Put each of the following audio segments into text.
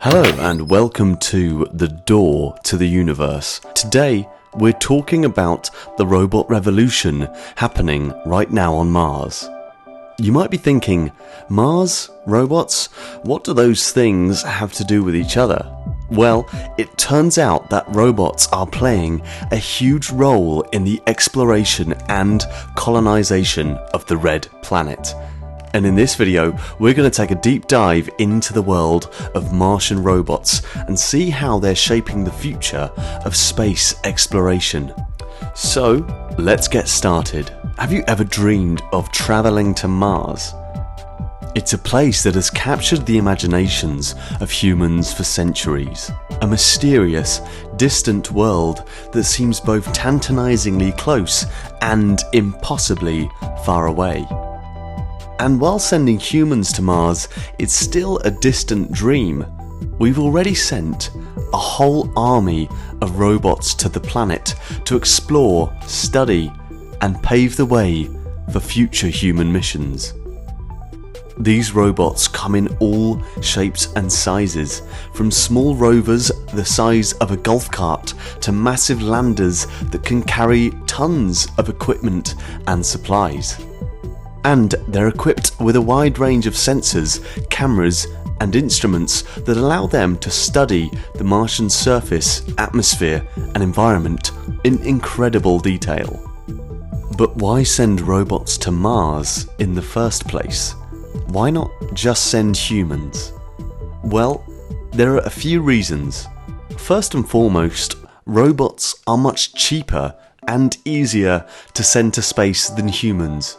Hello and welcome to The Door to the Universe. Today we're talking about the robot revolution happening right now on Mars. You might be thinking, Mars? Robots? What do those things have to do with each other? Well, it turns out that robots are playing a huge role in the exploration and colonization of the Red Planet. And in this video, we're going to take a deep dive into the world of Martian robots and see how they're shaping the future of space exploration. So, let's get started. Have you ever dreamed of traveling to Mars? It's a place that has captured the imaginations of humans for centuries. A mysterious, distant world that seems both tantalizingly close and impossibly far away. And while sending humans to Mars is still a distant dream, we've already sent a whole army of robots to the planet to explore, study, and pave the way for future human missions. These robots come in all shapes and sizes, from small rovers the size of a golf cart to massive landers that can carry tons of equipment and supplies. And they're equipped with a wide range of sensors, cameras, and instruments that allow them to study the Martian surface, atmosphere, and environment in incredible detail. But why send robots to Mars in the first place? Why not just send humans? Well, there are a few reasons. First and foremost, robots are much cheaper and easier to send to space than humans.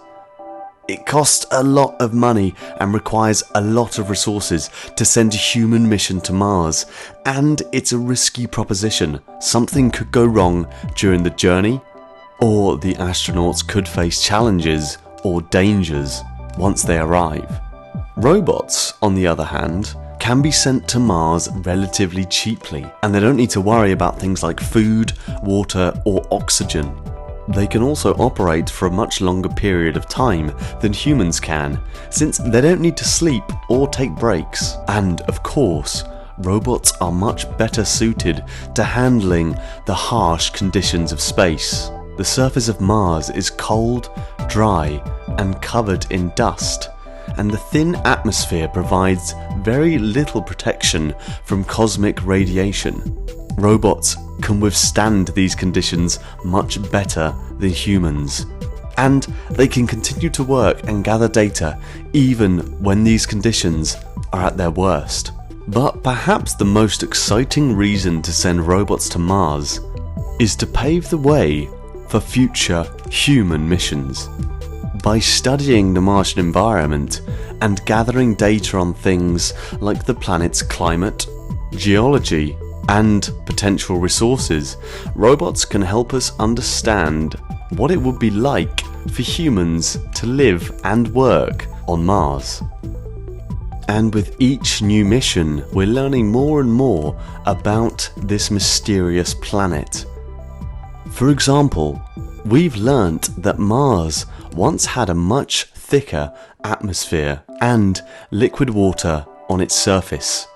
It costs a lot of money and requires a lot of resources to send a human mission to Mars, and it's a risky proposition. Something could go wrong during the journey, or the astronauts could face challenges or dangers once they arrive. Robots, on the other hand, can be sent to Mars relatively cheaply, and they don't need to worry about things like food, water, or oxygen. They can also operate for a much longer period of time than humans can, since they don't need to sleep or take breaks. And of course, robots are much better suited to handling the harsh conditions of space. The surface of Mars is cold, dry, and covered in dust, and the thin atmosphere provides very little protection from cosmic radiation. Robots can withstand these conditions much better than humans, and they can continue to work and gather data even when these conditions are at their worst. But perhaps the most exciting reason to send robots to Mars is to pave the way for future human missions. By studying the Martian environment and gathering data on things like the planet's climate, geology, and potential resources, robots can help us understand what it would be like for humans to live and work on Mars. And with each new mission, we're learning more and more about this mysterious planet. For example, we've learnt that Mars once had a much thicker atmosphere and liquid water on its surface,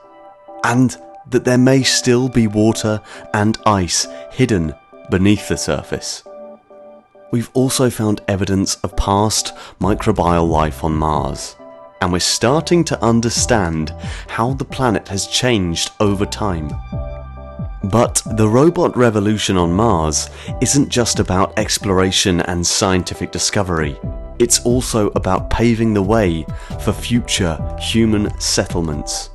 and that there may still be water and ice hidden beneath the surface. We've also found evidence of past microbial life on Mars, and we're starting to understand how the planet has changed over time. But the robot revolution on Mars isn't just about exploration and scientific discovery. It's also about paving the way for future human settlements.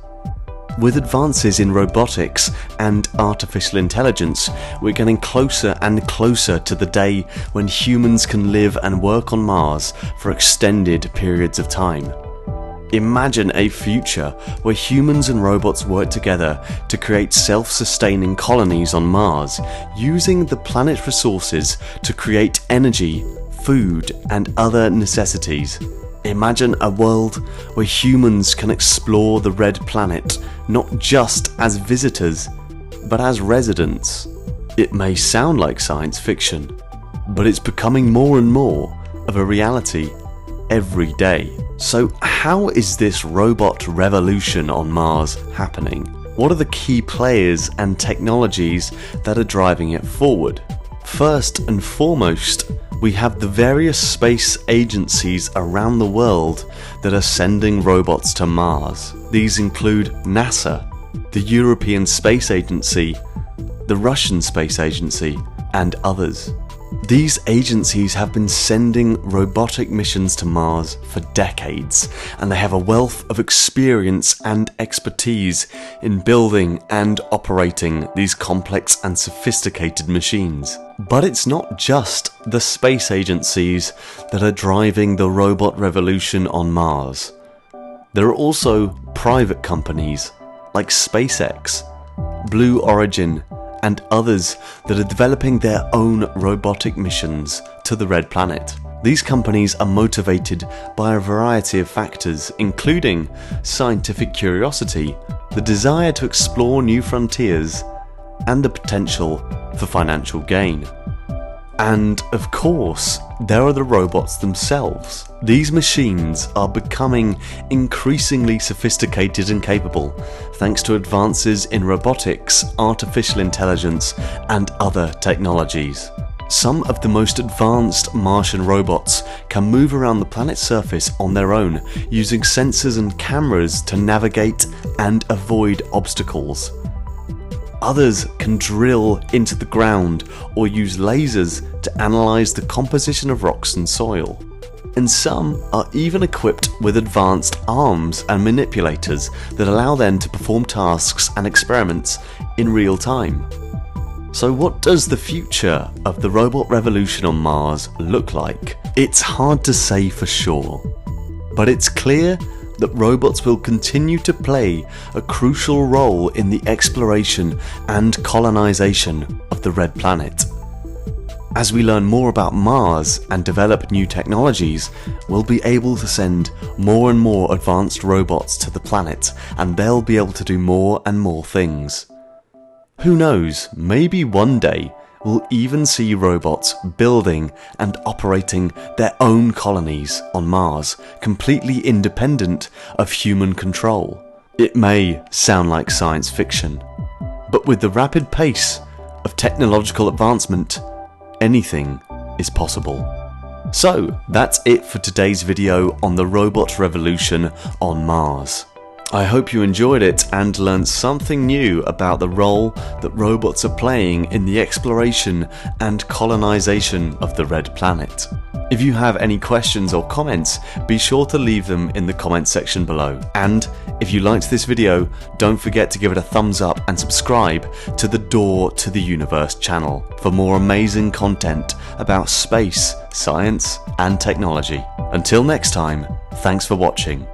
With advances in robotics and artificial intelligence, we're getting closer and closer to the day when humans can live and work on Mars for extended periods of time. Imagine a future where humans and robots work together to create self-sustaining colonies on Mars, using the planet's resources to create energy, food, and other necessities. Imagine a world where humans can explore the Red Planet not just as visitors, but as residents. It may sound like science fiction, but it's becoming more and more of a reality every day. So how is this robot revolution on Mars happening? What are the key players and technologies that are driving it forward? First and foremost, we have the various space agencies around the world that are sending robots to Mars. These include NASA, the European Space Agency, the Russian Space Agency, and others. These agencies have been sending robotic missions to Mars for decades, and they have a wealth of experience and expertise in building and operating these complex and sophisticated machines. But it's not just the space agencies that are driving the robot revolution on Mars. There are also private companies like SpaceX, Blue Origin, and others that are developing their own robotic missions to the Red Planet. These companies are motivated by a variety of factors, including scientific curiosity, the desire to explore new frontiers, and the potential for financial gain. And of course, there are the robots themselves. These machines are becoming increasingly sophisticated and capable, thanks to advances in robotics, artificial intelligence, and other technologies. Some of the most advanced Martian robots can move around the planet's surface on their own, using sensors and cameras to navigate and avoid obstacles. Others can drill into the ground or use lasers to analyze the composition of rocks and soil. And some are even equipped with advanced arms and manipulators that allow them to perform tasks and experiments in real time. So what does the future of the robot revolution on Mars look like? It's hard to say for sure, but it's clear that robots will continue to play a crucial role in the exploration and colonization of the Red Planet. As we learn more about Mars and develop new technologies, we'll be able to send more and more advanced robots to the planet, and they'll be able to do more and more things. Who knows, maybe one day we'll even see robots building and operating their own colonies on Mars, completely independent of human control. It may sound like science fiction, but with the rapid pace of technological advancement, anything is possible. So that's it for today's video on the robot revolution on Mars. I hope you enjoyed it and learned something new about the role that robots are playing in the exploration and colonization of the Red Planet. If you have any questions or comments, be sure to leave them in the comment section below. And if you liked this video, don't forget to give it a thumbs up and subscribe to the Door to the Universe channel for more amazing content about space, science, and technology. Until next time, thanks for watching.